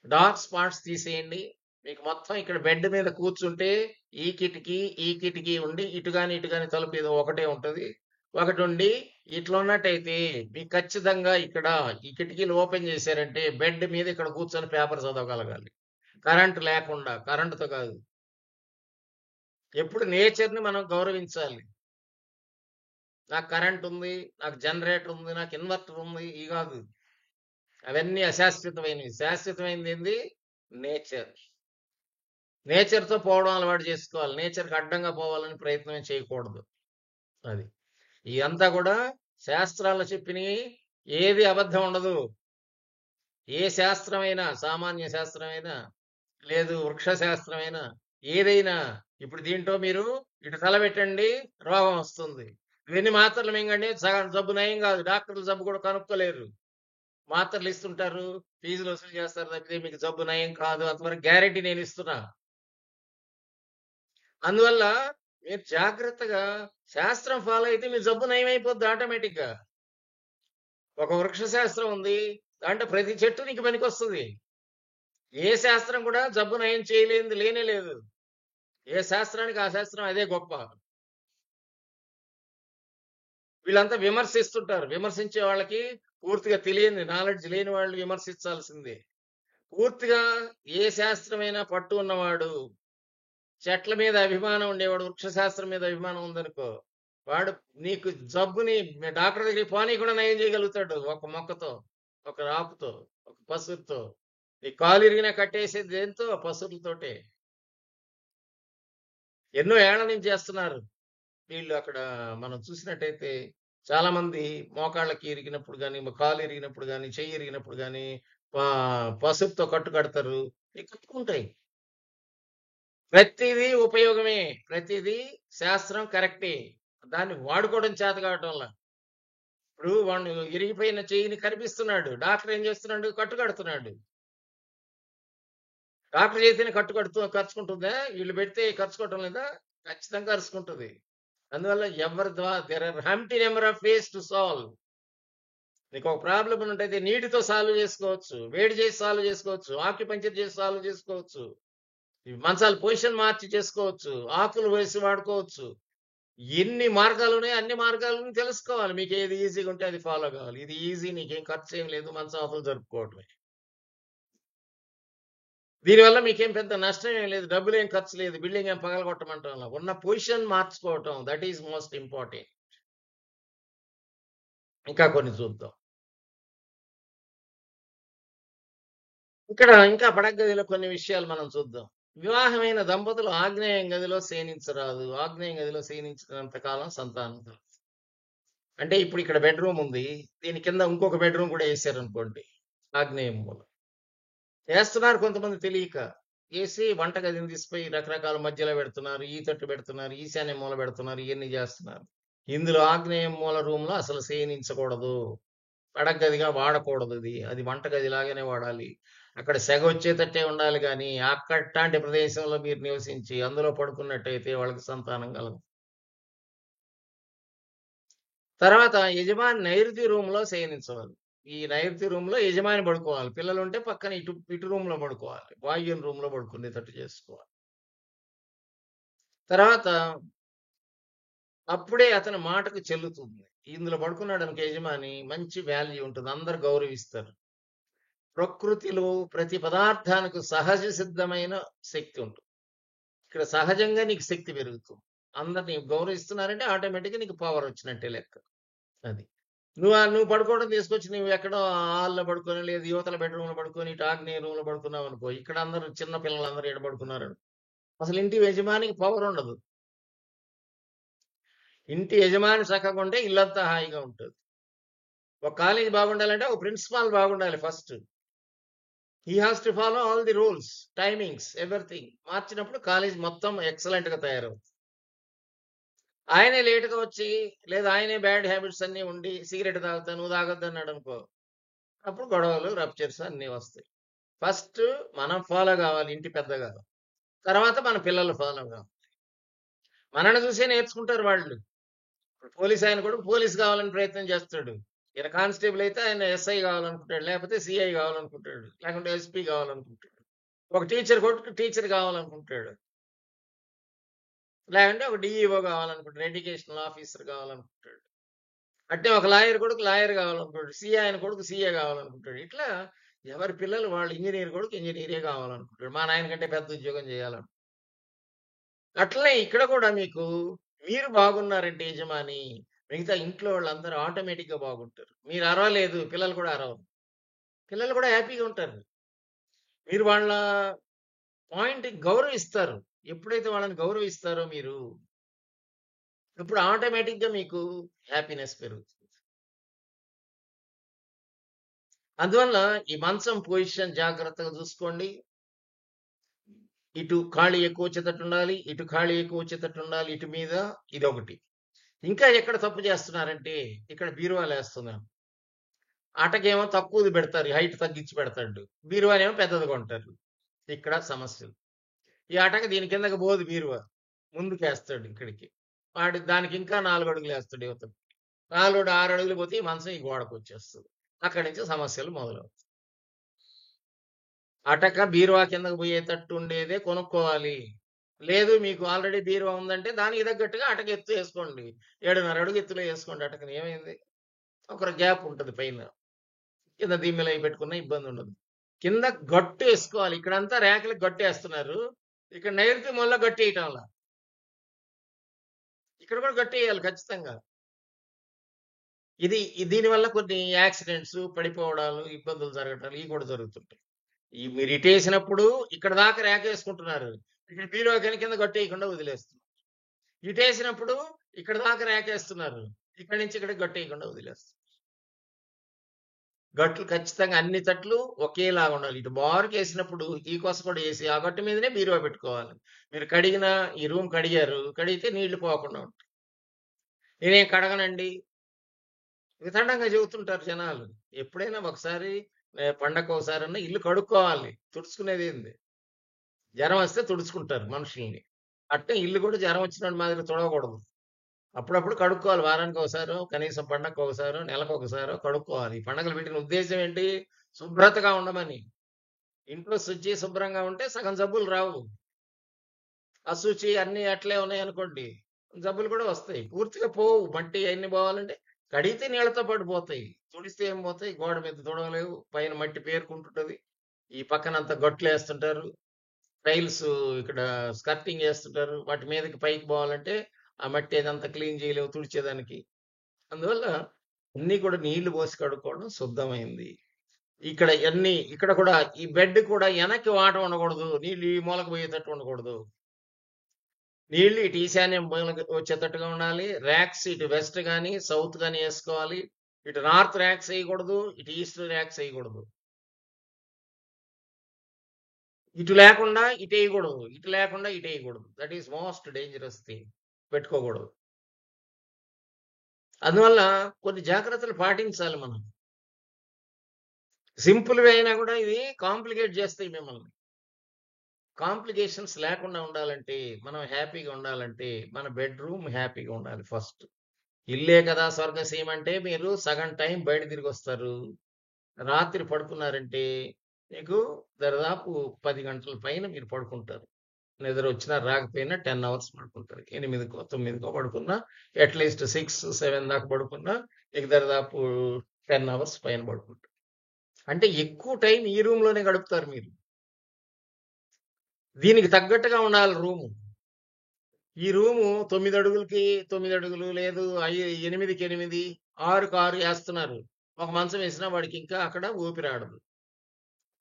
డార్క్ స్పాట్స్ తీసేయండి. మీకు మొత్తం ఇక్కడ బెడ్ మీద కూర్చుంటే ఈ కిటికీ ఉండి ఇటు గాని తలుపు ఏదో ఒకటే ఉంటుంది. ఒకటి ఉండి ఇట్లా ఉన్నట్టయితే మీకు ఖచ్చితంగా ఇక్కడ ఈ కిటికీలు ఓపెన్ చేశారంటే బెడ్ మీద ఇక్కడ కూర్చొని పేపర్ చదవగలగాలి, కరెంట్ లేకుండా. కరెంటుతో కాదు, ఎప్పుడు నేచర్ని మనం గౌరవించాలి. నాకు కరెంట్ ఉంది, నాకు జనరేటర్ ఉంది, నాకు ఇన్వర్టర్ ఉంది, ఈ కాదు. అవన్నీ అశాశ్వతమైనవి. శాశ్వతమైనది ఏంది? నేచర్. నేచర్‌తో పోవడం అలవాటు చేసుకోవాలి. నేచర్‌కి అడ్డంగా పోవాలని ప్రయత్నం చేయకూడదు. అది. ఇదంతా కూడా శాస్త్రాల్లో చెప్పినయి ఏది అబద్ధం ఉండదు. ఏ శాస్త్రమైనా, సామాన్య శాస్త్రమైనా, లేదు వృక్ష శాస్త్రమైనా, ఏదైనా ఇప్పుడు దీంట్లో మీరు ఇటు తలబెట్టండి రోగం వస్తుంది. ఇవన్నీ మాత్రలు మింగండి సగం జబ్బు నయం కాదు. డాక్టర్లు జబ్బు కూడా కనుక్కోలేరు. మాత్రలు ఇస్తుంటారు, ఫీజులు వసూలు చేస్తారు తప్పితే మీకు జబ్బు నయం కాదు. అంతవరకు గ్యారెంటీ నేను ఇస్తున్నా. అందువల్ల మీరు జాగ్రత్తగా శాస్త్రం ఫాలో అయితే మీ జబ్బు నయం అయిపోద్ది ఆటోమేటిక్‌గా. ఒక వృక్ష శాస్త్రం ఉంది. దాంట్లో ప్రతి చెట్టు నీకు పనికొస్తది. ఏ శాస్త్రం కూడా జబ్బు నయం చేయలేనిది లేనే లేదు. ఏ శాస్త్రానికి ఆ శాస్త్రం అదే గొప్ప. వీళ్ళంతా విమర్శిస్తుంటారు. విమర్శించే వాళ్ళకి పూర్తిగా తెలియని నాలెడ్జ్ లేని వాళ్ళు విమర్శించాల్సిందే. పూర్తిగా ఏ శాస్త్రమైనా పట్టు ఉన్నవాడు, చెట్ల మీద అభిమానం ఉండేవాడు, వృక్ష శాస్త్రం మీద అభిమానం ఉందనుకో, వాడు నీకు జబ్బుని డాక్టర్ దగ్గరికి పోనీయకుండా నయం చేయగలుగుతాడు. ఒక మొక్కతో, ఒక ఆకుతో, ఒక పసురుతో. నీ కాలు ఇరిగినా కట్టేసేది దేంతో? పసురులతోటే. ఎన్నో ఏళ్ల నుంచి చేస్తున్నారు. వీళ్ళు అక్కడ మనం చూసినట్టయితే చాలా మంది మోకాళ్ళకి ఇరిగినప్పుడు గాని, కాలు ఇరిగినప్పుడు గాని, చెయ్యి ఇరిగినప్పుడు గాని పసుపుతో కట్టు కడతారు. ఇవి కట్టుకుంటాయి. ప్రతిదీ ఉపయోగమే. ప్రతిదీ శాస్త్రం కరెక్టే. దాన్ని వాడుకోవడం చేత కావటంలా. ఇప్పుడు వాడు ఇరిగిపోయిన చెయ్యిని కనిపిస్తున్నాడు. డాక్టర్ ఏం చేస్తున్నాడు? కట్టు కడుతున్నాడు. డాక్టర్ చేస్తేనే ఖర్చుకుంటుందా? వీళ్ళు పెడితే ఖర్చుకోవటం లేదా? ఖచ్చితంగా ఖర్చుకుంటది. అందువల్ల ఎవరి there are umpteen number of ways to solve. నీకు ఒక ప్రాబ్లం ఉన్నట్టయితే నీటితో సాల్వ్ చేసుకోవచ్చు. వేడి చేసి సాల్వ్ చేసుకోవచ్చు. ఆక్యుపంక్చర్ చేసి సాల్వ్ చేసుకోవచ్చు. ఈ మంచాల పొజిషన్ మార్చి చేసుకోవచ్చు. ఆకులు వేసి వాడుకోవచ్చు. ఎన్ని మార్గాలు ఉన్నాయో అన్ని మార్గాలను తెలుసుకోవాలి. మీకు ఏది ఈజీగా ఉంటే అది ఫాలో కావాలి. ఇది ఈజీ, నీకేం ఖర్చు ఏం లేదు, మంచం అవతల జరుపుకోవటమే. దీనివల్ల మీకేం పెద్ద నష్టం ఏం లేదు. డబ్బులేం ఖర్చు లేదు. బిల్డింగ్ ఏం పగలగొట్టమంటాం. ఉన్న పొజిషన్ మార్చుకోవటం, దట్ ఈస్ మోస్ట్ ఇంపార్టెంట్. ఇంకా కొన్ని చూద్దాం. ఇక్కడ ఇంకా పడగదిలో కొన్ని విషయాలు మనం చూద్దాం. వివాహమైన దంపతులు ఆగ్నేయం గదిలో శయనించరాదు. ఆగ్నేయం గదిలో శయనించినంత కాలం సంతానం కలదు. అంటే ఇప్పుడు ఇక్కడ బెడ్రూమ్ ఉంది. దీని కింద ఇంకొక బెడ్రూమ్ కూడా వేసారనుకోండి. ఆగ్నేయం మూల వేస్తున్నారు కొంతమంది తెలియక. వేసి వంటగదిని తీసిపోయి రకరకాల మధ్యలో పెడుతున్నారు. ఈ తట్టు పెడుతున్నారు, ఈశాన్య మూల పెడుతున్నారు, ఇవన్నీ చేస్తున్నారు. ఇందులో ఆగ్నేయం మూల రూమ్ లో అసలు శయనించకూడదు. పడగదిగా వాడకూడదు. అది వంటగది లాగానే వాడాలి. అక్కడ సెగ వచ్చేటట్టే ఉండాలి గాని అక్కట్లాంటి ప్రదేశంలో మీరు నివసించి అందులో పడుకున్నట్టయితే వాళ్ళకి సంతానం కలదు. తర్వాత యజమాని నైరుతి రూమ్ లో శయనించవాలి. ఈ నైరుతి రూమ్ లో యజమాని పడుకోవాలి. పిల్లలు ఉంటే పక్కన ఇటు రూమ్ లో పడుకోవాలి. వాయువ్యం రూమ్ లో పడుకునేటట్టు చేసుకోవాలి. తర్వాత అప్పుడే అతని మాటకు చెల్లుతుంది. ఇందులో పడుకున్నాడు అనుకో యజమాని, మంచి వాల్యూ ఉంటుంది. అందరు గౌరవిస్తారు. ప్రకృతిలో ప్రతి పదార్థానికి సహజ సిద్ధమైన శక్తి ఉంటుంది. ఇక్కడ సహజంగా నీకు శక్తి పెరుగుతుంది. అందరిని గౌరవిస్తున్నారంటే ఆటోమేటిక్గా నీకు పవర్ వచ్చినట్టే లెక్క. అది నువ్వు పడుకోవడం తీసుకొచ్చి నువ్వు ఎక్కడో హాల్లో పడుకొని, లేదు యువతల బెడ్రూమ్ లో పడుకొని, ఇటు ఆగ్నేయ రూమ్ లో పడుకున్నావు అనుకో, ఇక్కడ అందరూ చిన్న పిల్లలందరూ ఇక్కడ పడుకున్నారు. అసలు ఇంటి యజమానికి పవర్ ఉండదు. ఇంటి యజమాని చక్కగా ఉంటే ఇల్లంతా హాయిగా ఉంటుంది. ఒక కాలేజీ బాగుండాలంటే ఒక ప్రిన్సిపాల్ బాగుండాలి first. He has to follow all the rules, timings, everything. మార్చినప్పుడు కాలేజ్ మొత్తం ఎక్సలెంట్ గా తయారవుతుంది. ఆయనే లేటుగా వచ్చి, లేదా ఆయనే బ్యాడ్ హ్యాబిట్స్ అన్ని ఉండి సిగరెట్ తాగుతా, నువ్వు తాగొద్దు అన్నాడు అనుకో, అప్పుడు గొడవలు, రప్చర్స్ అన్ని వస్తాయి. ఫస్ట్ మనం ఫాలో కావాలి ఇంటి పెద్దగా. తర్వాత మన పిల్లలు ఫాలో కావాలి. మనల్ని చూసే నేర్చుకుంటారు వాళ్ళు. పోలీస్ ఆయన కూడా పోలీస్ కావాలని ప్రయత్నం చేస్తాడు. ఈయన కానిస్టేబుల్ అయితే ఆయన ఎస్ఐ కావాలనుకుంటాడు, లేకపోతే సిఐ కావాలనుకుంటాడు, లేకుంటే ఎస్పీ కావాలనుకుంటాడు. ఒక టీచర్ కొడుకు టీచర్ కావాలనుకుంటాడు, లేకుంటే ఒక డిఈఓ కావాలనుకుంటాడు, ఎడ్యుకేషనల్ ఆఫీసర్ కావాలనుకుంటాడు. అంటే ఒక లాయర్ కొడుకు లాయర్ కావాలనుకుంటాడు, సిఏ ఆయన కొడుకు సిఏ కావాలనుకుంటాడు. ఇట్లా ఎవరి పిల్లలు వాళ్ళు ఇంజనీర్ కొడుకు ఇంజనీరే కావాలనుకుంటాడు. మా నాయన కంటే పెద్ద ఉద్యోగం చేయాలను. అట్లనే ఇక్కడ కూడా మీకు మీరు బాగున్నారంటే యజమాని, మిగతా ఇంట్లో వాళ్ళందరూ ఆటోమేటిక్ గా బాగుంటారు. మీరు అరవలేదు, పిల్లలు కూడా అరవరు. పిల్లలు కూడా హ్యాపీగా ఉంటారు. మీరు వాళ్ళ పాయింట్ గౌరవిస్తారు. ఎప్పుడైతే వాళ్ళని గౌరవిస్తారో మీరు, ఇప్పుడు ఆటోమేటిక్‌గా మీకు హ్యాపీనెస్ పెరుగుతుంది. అందువల్ల ఈ మంచం పొజిషన్ జాగ్రత్తగా చూసుకోండి. ఇటు ఖాళీ ఎక్కువ వచ్చేటట్టు ఉండాలి. ఇటు ఖాళీ ఎక్కువ వచ్చేటట్టు ఉండాలి. ఇటు మీద ఇదొకటి. ఇంకా ఎక్కడ తప్పు చేస్తున్నారంటే ఇక్కడ బీరువాలేస్తున్నాం. అటకేమో తక్కువది పెడతారు. హైట్ తగ్గించి పెడతాడు. బీరువానేమో పెద్దది కొంటారు. ఇక్కడ సమస్యలు. ఈ అటక దీని కిందకి పోదు బీరువా. ముందుకేస్తాడు ఇక్కడికి. వాడు దానికి ఇంకా 4 అడుగులు వేస్తాడు యువతలకి. 6 అడుగులు పోతే ఈ మంచం ఈ గోడకొచ్చేస్తది. అక్కడి నుంచి సమస్యలు మొదలవుతాయి. అటక బీరువా కిందకి పోయేటట్టు ఉండేదే కొనుక్కోవాలి. లేదు మీకు ఆల్రెడీ బీరువా ఉందంటే దానికి తగ్గట్టుగా అటక ఎత్తు వేసుకోండి. 7.5 అడుగు ఎత్తులో వేసుకోండి అటకని. ఏమైంది? ఒక గ్యాప్ ఉంటది పైన. కింద దిమ్మెలు అయి పెట్టుకున్న ఇబ్బంది ఉండదు. కింద గట్టు వేసుకోవాలి. ఇక్కడంతా రేకులకి గట్టేస్తున్నారు. ఇక్కడ నైరుతి మూల గట్టేయటంలా. ఇక్కడ కూడా గట్టేయాలి ఖచ్చితంగా. దీనివల్ల కొన్ని యాక్సిడెంట్స్, పడిపోవడాలు, ఇబ్బందులు జరగటాలు ఇవి కూడా జరుగుతుంటాయి. ఈ మీరు ఇటేసినప్పుడు ఇక్కడ దాకా రేకేసుకుంటున్నారు. ఇక్కడ బీరువా కింద గట్టేయకుండా వదిలేస్తున్నారు. ఇటేసినప్పుడు ఇక్కడ దాకా రేకేస్తున్నారు. ఇక్కడి నుంచి ఇక్కడ గట్టేయకుండా వదిలేస్తున్నారు. గట్లు ఖచ్చితంగా అన్ని తట్లు ఒకేలాగా ఉండాలి. ఇటు బారుకి వేసినప్పుడు ఈ కొస కూడా వేసి ఆ గట్టు మీదనే బీరువా పెట్టుకోవాలి. మీరు కడిగిన ఈ రూమ్ కడిగారు, కడిగితే నీళ్లు పోకుండా ఉంటాయి. నేనేం కడగనండి, వితండంగా చెబుతుంటారు జనాలు. ఎప్పుడైనా ఒకసారి పండగ ఒకసారన్నా ఇల్లు కడుక్కోవాలి. తుడుచుకునేది ఏంది? జ్వరం వస్తే తుడుచుకుంటారు మనుషుల్ని. అట్టే ఇల్లు కూడా జ్వరం వచ్చిన మాదిరి తుడవకూడదు. అప్పుడప్పుడు కడుక్కోవాలి. వారానికి ఒకసారో, కనీసం పండగకు ఒకసారో, నెలకు ఒకసారో కడుక్కోవాలి. ఈ పండగలు పెట్టిన ఉద్దేశం ఏంటి? శుభ్రతగా ఉండమని. ఇంట్లో శుచి శుభ్రంగా ఉంటే సగం జబ్బులు రావు. అశుచి అన్ని అట్లే ఉన్నాయనుకోండి, జబ్బులు కూడా వస్తాయి. పూర్తిగా పోవు. మట్టి అన్ని పోవాలంటే కడిగితే నీళ్లతో పాటు పోతాయి. తుడిస్తే ఏం పోతాయి? గోడ మీద తుడవలేవు. పైన మట్టి పేరుకుంటుంటది. ఈ పక్కనంతా గొట్లు వేస్తుంటారు. టైల్స్ ఇక్కడ స్కర్టింగ్ వేస్తుంటారు. వాటి మీదకి పైకి పోవాలంటే ఆ మట్టి ఏదంతా క్లీన్ చేయలేవు తుడిచేదానికి. అందువల్ల అన్ని కూడా నీళ్లు పోసి కడుక్కోవడం శుద్ధమైంది. ఇక్కడ కూడా ఈ బెడ్ కూడా వెనక్కి వాటం ఉండకూడదు. నీళ్లు ఈ మూలకు పోయేటట్టు ఉండకూడదు. నీళ్లు ఇటు ఈశాన్యం మూలకి వచ్చేటట్టుగా ఉండాలి. ర్యాక్స్ ఇటు వెస్ట్ కానీ సౌత్ కానీ వేసుకోవాలి. ఇటు నార్త్ ర్యాక్స్ వేయకూడదు. ఇటు ఈస్ట్ ర్యాక్స్ వేయకూడదు. ఇటు లేకుండా ఇటు వేయకూడదు. ఇటు లేకుండా ఇటు వేయకూడదు. That is most dangerous thing. పెట్టుకోకూడదు. అందువల్ల కొన్ని జాగ్రత్తలు పాటించాలి మనం. సింపుల్ వే అయినా కూడా ఇది కాంప్లికేట్ చేస్తాయి మిమ్మల్ని. కాంప్లికేషన్స్ లేకుండా ఉండాలంటే, మనం హ్యాపీగా ఉండాలంటే మన బెడ్రూమ్ హ్యాపీగా ఉండాలి ఫస్ట్. ఇల్లే కదా స్వర్గసీమ అంటే మీరు సగం టైం బయట తిరిగి వస్తారు. రాత్రి పడుకున్నారంటే మీకు దాదాపు 10 గంటల పైన మీరు పడుకుంటారు. నిద్ర వచ్చినా రాకపోయినా 10 అవర్స్ పడుకుంటారు. 8కో 9కో పడుకున్నా, అట్లీస్ట్ 6, 7 దాకా పడుకున్నా మీకు దాదాపు 10 అవర్స్ పైన పడుకుంటారు. అంటే ఎక్కువ టైం ఈ రూమ్ లోనే గడుపుతారు మీరు. దీనికి తగ్గట్టుగా ఉండాలి రూము. ఈ రూము 9 అడుగులకి 9 అడుగులు లేదు, 8కి 8, 6కి 6 వేస్తున్నారు. ఒక మంచం వేసినా వాడికి ఇంకా అక్కడ ఊపిరాడదు.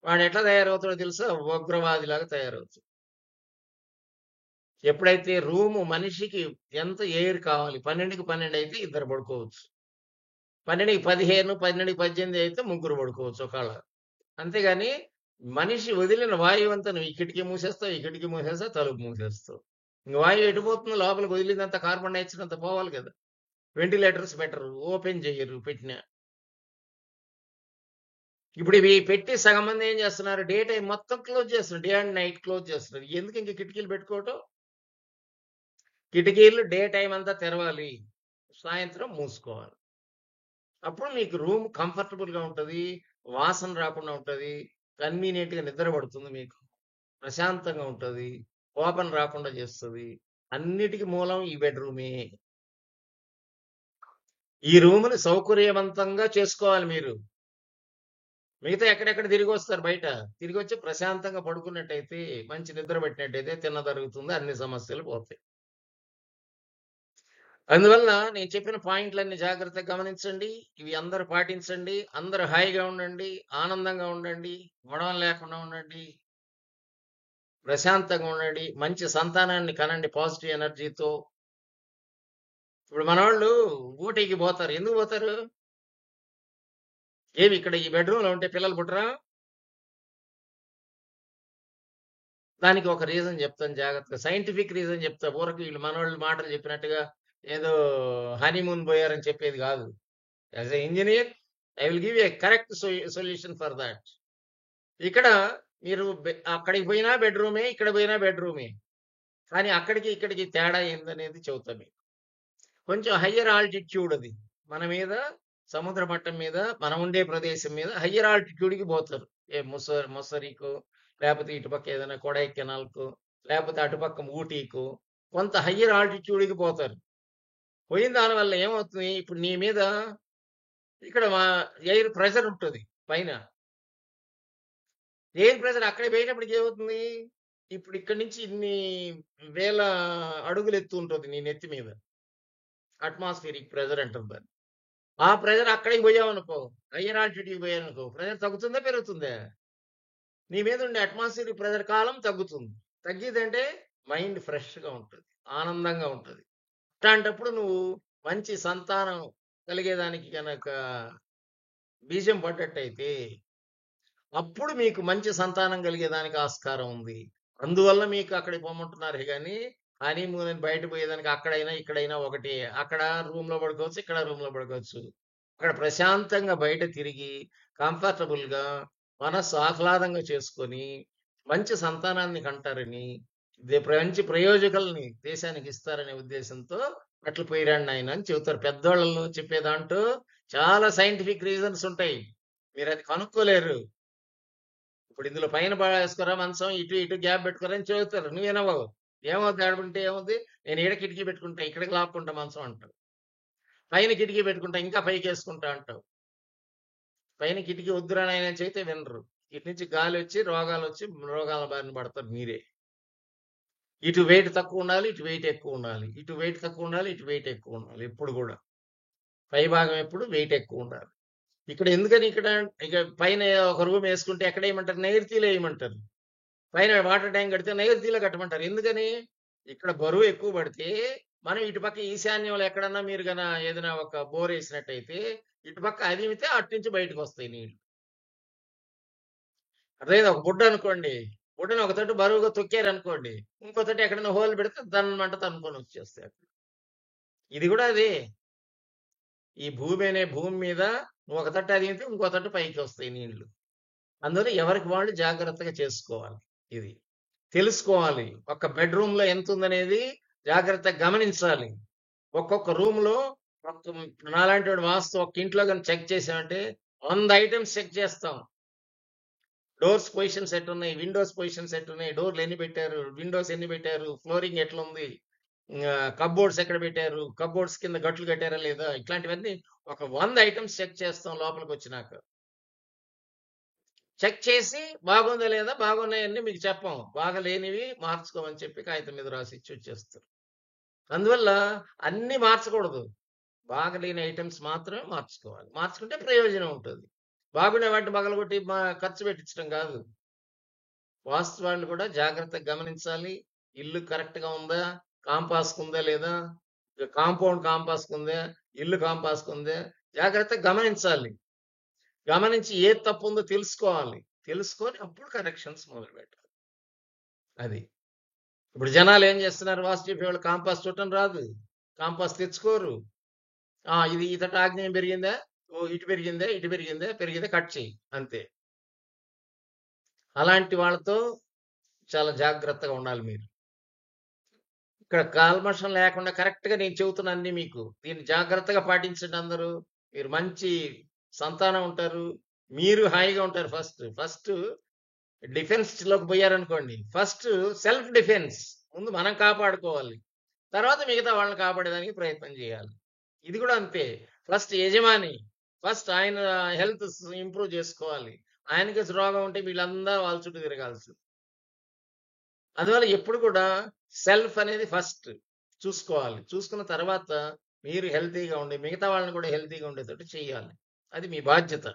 వాడు ఎట్లా తయారవుతాడో తెలుసా? ఉగ్రవాదిలాగా తయారవుతాడు. ఎప్పుడైతే రూము మనిషికి ఎంత ఎయిర్ కావాలి, 12కి 12 అయితే ఇద్దరు పడుకోవచ్చు. 12కి 15, 12కి 18 అయితే ముగ్గురు పడుకోవచ్చు ఒకళ్ళ. అంతేగాని మనిషి వదిలిన వాయువు అంతా నువ్వు ఈ కిటికీ మూసేస్తావు, ఈ కిటికీ మూసేస్తావు, తలుపు మూసేస్తావు. ఇంక వాయువు ఎటుపోతుందో లోపలికి వదిలిందంతా కార్బన్ డైఆక్సైడ్ అంతా పోవాలి కదా. వెంటిలేటర్స్ బెటర్, ఓపెన్ చేయరు పెట్టిన. ఇప్పుడు ఇవి పెట్టి సగం మంది ఏం చేస్తున్నారు? డే టైం మొత్తం క్లోజ్ చేస్తున్నారు. డే అండ్ నైట్ క్లోజ్ చేస్తున్నారు. ఎందుకు ఇంక కిటికీలు పెట్టుకోవటం? కిటికీలు డే టైం అంతా తెరవాలి, సాయంత్రం మూసుకోవాలి. అప్పుడు మీకు రూమ్ కంఫర్టబుల్ గా ఉంటది, వాసన రాకుండా ఉంటది, కన్వీనియంట్ గా నిద్ర పడుతుంది, మీకు ప్రశాంతంగా ఉంటది, కోపం రాకుండా చేస్తుంది. అన్నిటికీ మూలం ఈ బెడ్రూమే. ఈ రూమ్ని సౌకర్యవంతంగా చేసుకోవాలి మీరు. మిగతా ఎక్కడెక్కడ తిరిగి వస్తారు బయట. తిరిగి వచ్చి ప్రశాంతంగా పడుకున్నట్టయితే, మంచి నిద్ర పెట్టినట్టయితే తిన్నదరుగుతుంది, అన్ని సమస్యలు పోతాయి. అందువల్ల నేను చెప్పిన పాయింట్లన్నీ జాగ్రత్తగా గమనించండి. ఇవి అందరూ పాటించండి. అందరూ హాయిగా ఉండండి, ఆనందంగా ఉండండి, గొడవలు లేకుండా ఉండండి. ప్రశాంతంగా ఉండండి, మంచి సంతానాన్ని కనండి పాజిటివ్ ఎనర్జీతో. ఇప్పుడు మనోళ్ళు ఊటీకి పోతారు. ఎందుకు పోతారు? ఏమి ఇక్కడ ఈ బెడ్రూమ్‌లో ఉంటే పిల్లలు పుట్టరా? దానికి ఒక రీజన్ చెప్తాను జాగ్రత్తగా. సైంటిఫిక్ రీజన్ చెప్తా. ఊరకి వీళ్ళు మనోళ్ళు మాటలు చెప్పినట్టుగా ఏదో హనీమూన్ పోయారని చెప్పేది కాదు. As a engineer I will give a correct solution for that. ఇక్కడ మీరు అక్కడికి పోయినా బెడ్రూమే, ఇక్కడ పోయినా బెడ్రూమే. కానీ అక్కడికి ఇక్కడికి తేడా ఏందనేది చెబుతా మీకు. కొంచెం హయ్యర్ ఆల్టిట్యూడ్ అది. మన మీద సముద్ర మట్టం మీద మనం ఉండే ప్రదేశం మీద హయ్యర్ ఆల్టిట్యూడ్‌కి పోతారు. ముస్సరికో, లేపోతే ఇటుపక్క ఏదైనా కొడైకెనాల్‌కో, లేపోతే అటుపక్క ఊటీకో కొంత హయ్యర్ ఆల్టిట్యూడ్‌కి పోతారు. పోయిన దానివల్ల ఏమవుతుంది? ఇప్పుడు నీ మీద ఇక్కడ ఎయిర్ ప్రెషర్ ఉంటది పైన. ఎయిర్ ప్రెషర్ అక్కడికి పోయినప్పటికి ఏమవుతుంది? ఇప్పుడు ఇక్కడి నుంచి ఇన్ని వేల అడుగులు ఎత్తు ఉంటుంది నీ నెత్తి మీద. అట్మాస్ఫియరిక్ ప్రెషర్ అంటారు దాన్ని. ఆ ప్రెషర్ అక్కడికి పోయావనుకో, హయ్యర్ ఆల్టిట్యూడ్‌కి పోయావనుకో, ప్రెషర్ తగ్గుతుందా? పెరుగుతుందా? నీ మీద ఉండే అట్మాస్ఫియరిక్ ప్రెషర్ కాలం తగ్గుతుంది. తగ్గిదంటే మైండ్ ఫ్రెష్‌గా ఉంటది. ఆనందంగా ఉంటది. అట్లాంటప్పుడు నువ్వు మంచి సంతానం కలిగేదానికి గనక బీజం పడ్డట్టయితే, అప్పుడు మీకు మంచి సంతానం కలిగేదానికి ఆస్కారం ఉంది. అందువల్ల మీకు అక్కడికి పొమ్మంటున్నారే గానీ, హనీమూన్ అని బయట పోయేదానికి అక్కడైనా, ఇక్కడైనా ఒకటే. అక్కడ రూమ్‌లో పడుకోవచ్చు, ఇక్కడ రూమ్‌లో పడుకోవచ్చు. అక్కడ ప్రశాంతంగా బయట తిరిగి, కంఫర్టబుల్‌గా, మనస్సు ఆహ్లాదంగా చేసుకొని, మంచి సంతానాన్ని కంటారని, మంచి ప్రయోజకుల్ని దేశానికి ఇస్తారనే ఉద్దేశంతో అట్లా పోయిరండి నాయన అని చెబుతారు. పెద్దోళ్ళు చెప్పే దాంట్లో చాలా సైంటిఫిక్ రీజన్స్ ఉంటాయి. మీరది కనుక్కోలేరు. ఇప్పుడు ఇందులో పైన పడేసుకోరా మంచం, ఇటు ఇటు గ్యాప్ పెట్టుకోరా అని చెబుతారు. నువ్వేనవ్వవు. ఏమవుద్ది ఆడుకుంటే ఏమవుద్ది? నేను ఈడ కిటికీ పెట్టుకుంటా, ఇక్కడికి లాక్కుంటా మంచం అంటావు. పైన కిటికీ పెట్టుకుంటా, ఇంకా పైకేసుకుంటా అంటావు. పైన కిటికీ వద్దురా నాయన అని చెబితే వినరు. ఇటు నుంచి గాలి వచ్చి రోగాల బారిన పడతారు మీరే. ఇటు వెయిట్ తక్కువ ఉండాలి, ఇటు వెయిట్ ఎక్కువ ఉండాలి. ఇటు వెయిట్ తక్కువ ఉండాలి, ఇటు వెయిట్ ఎక్కువ ఉండాలి. ఎప్పుడు కూడా పై భాగం ఎప్పుడు వెయిట్ ఎక్కువ ఉండాలి. ఇక్కడ ఎందుకని ఇక్కడ ఇక పైన ఒక రూమ్ వేసుకుంటే ఎక్కడ వేయమంటారు? నైరుతిలో వేయమంటారు. పైన వాటర్ ట్యాంక్ కడితే నైరుతిలో కట్టమంటారు. ఎందుకని? ఇక్కడ బరువు ఎక్కువ పడితే మనం ఇటుపక్క ఈశాన్యంలో ఎక్కడన్నా మీరు గన ఏదైనా ఒక బోర్ వేసినట్టయితే ఇటుపక్క అదిమితే అటు నుంచి బయటకు వస్తాయి నీళ్లు. అదే ఒక బుడ్డ అనుకోండి, బుడ్డని ఒక తట్టు బరువుగా తొక్కారనుకోండి, ఇంకో తట్టు ఎక్కడైనా హోల్ పెడితే దానిమంట తనుకొని వచ్చేస్తాయి అక్కడ. ఇది కూడా అదే. ఈ భూమి అనే భూమి మీద నువ్వు ఒక తట్టు అదిమితే ఇంకో తట్టు పైకి వస్తాయి నీళ్లు. అందువల్ల ఎవరికి వాళ్ళు జాగ్రత్తగా చేసుకోవాలి. ఇది తెలుసుకోవాలి. ఒక బెడ్రూమ్ లో ఎంత ఉందనేది జాగ్రత్తగా గమనించాలి. ఒక్కొక్క రూమ్ లో నాలాంటి వాడు వాస్తు ఒక ఇంట్లో కానీ చెక్ చేసామంటే 100 ఐటమ్స్ చెక్ చేస్తాం. డోర్స్ పొజిషన్స్ ఎట్టున్నాయి, విండోస్ పొజిషన్స్ ఎట్టున్నాయి, డోర్లు ఎన్ని పెట్టారు, విండోస్ ఎన్ని పెట్టారు, ఫ్లోరింగ్ ఎట్లుంది, కప్బోర్డ్స్ ఎక్కడ పెట్టారు, కప్బోర్డ్స్ కింద గట్లు కట్టారా లేదా, ఇట్లాంటివన్నీ ఒక 100 ఐటమ్స్ చెక్ చేస్తాం లోపలికి వచ్చినాక. చెక్ చేసి బాగుందా లేదా, బాగున్నాయన్నీ మీకు చెప్పం, బాగలేనివి మార్చుకోమని చెప్పి కాగితం మీద రాసి ఇచ్చి వచ్చేస్తారు. అందువల్ల అన్ని మార్చకూడదు. బాగలేని ఐటమ్స్ మాత్రమే మార్చుకోవాలి. మార్చుకుంటే ప్రయోజనం ఉంటుంది. బాగునే వాటిని పగలగొట్టి ఖర్చు పెట్టించడం కాదు. వాస్తవాన్ని కూడా జాగ్రత్తగా గమనించాలి. ఇల్లు కరెక్ట్ గా ఉందా, కాంపాస్ ఉందా లేదా, కాంపౌండ్ కాంపాస్ ఉందా, ఇల్లు కాంపాస్ ఉందా, జాగ్రత్తగా గమనించాలి. గమనించి ఏ తప్పు ఉందో తెలుసుకోవాలి. తెలుసుకొని అప్పుడు కరెక్షన్స్ మొదలు పెట్టాలి. అది ఇప్పుడు జనాలు ఏం చేస్తున్నారు? వాస్తు చెప్పేవాళ్ళు కాంపాస్ చూడటం రాదు, కాంపాస్ తెచ్చుకోరు. ఇది ఇతట ఆగ్నేయం పెరిగిందా, ఇటు పెరిగిందా, ఇటు పెరిగిందా కట్ చేయి అంతే. అలాంటి వాళ్ళతో చాలా జాగ్రత్తగా ఉండాలి మీరు. ఇక్కడ కల్మషం లేకుండా కరెక్ట్ గా నేను చెబుతున్నా అన్ని మీకు. దీన్ని జాగ్రత్తగా పాటించండి అందరూ. మీరు మంచి సంతానం ఉంటారు, మీరు హాయిగా ఉంటారు. ఫస్ట్ డిఫెన్స్ లోకి పోయారనుకోండి, ఫస్ట్ సెల్ఫ్ డిఫెన్స్ ముందు మనం కాపాడుకోవాలి, తర్వాత మిగతా వాళ్ళని కాపాడేదానికి ప్రయత్నం చేయాలి. ఇది కూడా అంతే. ఫస్ట్ యజమాని, ఫస్ట్ ఆయన హెల్త్ ఇంప్రూవ్ చేసుకోవాలి. ఆయనకి రోగం ఉంటే వీళ్ళందరూ వాళ్ళ చుట్టూ తిరగాల్సింది. అందువల్ల ఎప్పుడు కూడా సెల్ఫ్ అనేది ఫస్ట్ చూసుకోవాలి. చూసుకున్న తర్వాత మీరు హెల్తీగా ఉండి మిగతా వాళ్ళని కూడా హెల్తీగా ఉండేటట్టు చేయాలి. అది మీ బాధ్యత.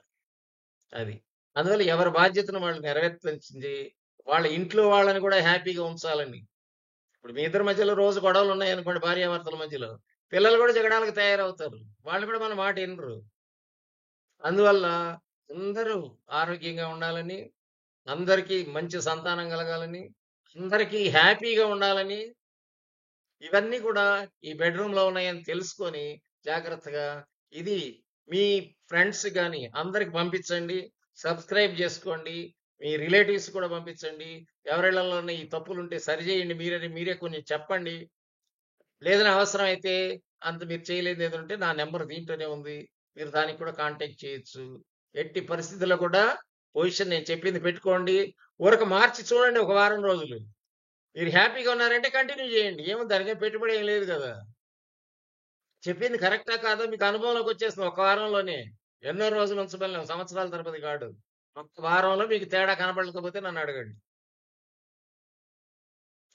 అది అందువల్ల ఎవరి బాధ్యతను వాళ్ళు నెరవేర్చింది వాళ్ళ ఇంట్లో వాళ్ళని కూడా హ్యాపీగా ఉంచాలని. ఇప్పుడు మీ ఇద్దరి మధ్యలో రోజు గొడవలు ఉన్నాయనుకోండి, భార్యాభర్తల మధ్యలో, పిల్లలు కూడా జగడాలకు తయారవుతారు. వాళ్ళు కూడా మన మాట వినరు. అందువల్ల అందరూ ఆరోగ్యంగా ఉండాలని, అందరికీ మంచి సంతానం కలగాలని, అందరికీ హ్యాపీగా ఉండాలని, ఇవన్నీ కూడా ఈ బెడ్రూమ్‌లో ఉన్నాయని తెలుసుకొని జాగ్రత్తగా ఇది మీ ఫ్రెండ్స్ గాని అందరికి పంపించండి. సబ్స్క్రైబ్ చేసుకోండి. మీ రిలేటివ్స్ కూడా పంపించండి. ఎవరిళ్ళలోనే ఈ తప్పులుంటే సరిచేయండి మీరే కొంచెం చెప్పండి. లేదని అవసరమైతే అంత మీరు చేయలేనిది ఏదో ఉంటే నా నంబర్ దీంట్లోనే ఉంది. మీరు దానికి కూడా కాంటాక్ట్ చేయొచ్చు. ఎట్టి పరిస్థితుల్లో కూడా పొజిషన్ నేను చెప్పింది పెట్టుకోండి. ఊరక మార్చి చూడండి ఒక వారం రోజులు. మీరు హ్యాపీగా ఉన్నారంటే కంటిన్యూ చేయండి. ఏముంది దానికేం పెట్టుబడి ఏం లేదు కదా! చెప్పింది కరెక్టా కాదా మీకు అనుభవంలోకి వచ్చేస్తుంది ఒక వారంలోనే. ఎన్నో రోజులు ఉంచమనలేం. సంవత్సరాల తరబడి కాదు. ఒక్క వారంలో మీకు తేడా కనపడకపోతే నన్ను అడగండి.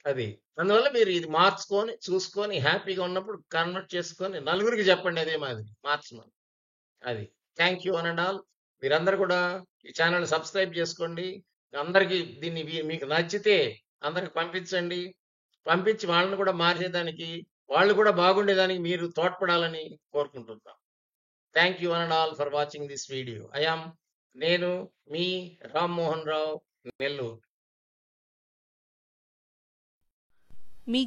అది. అందువల్ల మీరు ఇది మార్చుకొని, చూసుకొని హ్యాపీగా ఉన్నప్పుడు కన్వర్ట్ చేసుకొని నలుగురికి చెప్పండి అదే మాదిరి మార్చమని. అది. Thank you one and all. మీరందరూ కూడా ఈ ఛానెల్ సబ్స్క్రైబ్ చేసుకోండి. అందరికి దీన్ని మీకు నచ్చితే అందరికి పంపించండి. పంపించి వాళ్ళని కూడా మార్చేదానికి, వాళ్ళు కూడా బాగుండేదానికి మీరు తోడ్పడాలని కోరుకుంటున్నాం. Thank you one and all for watching this video. నేను మీ రామ్మోహన్ రావు, నెల్లూరు. మీ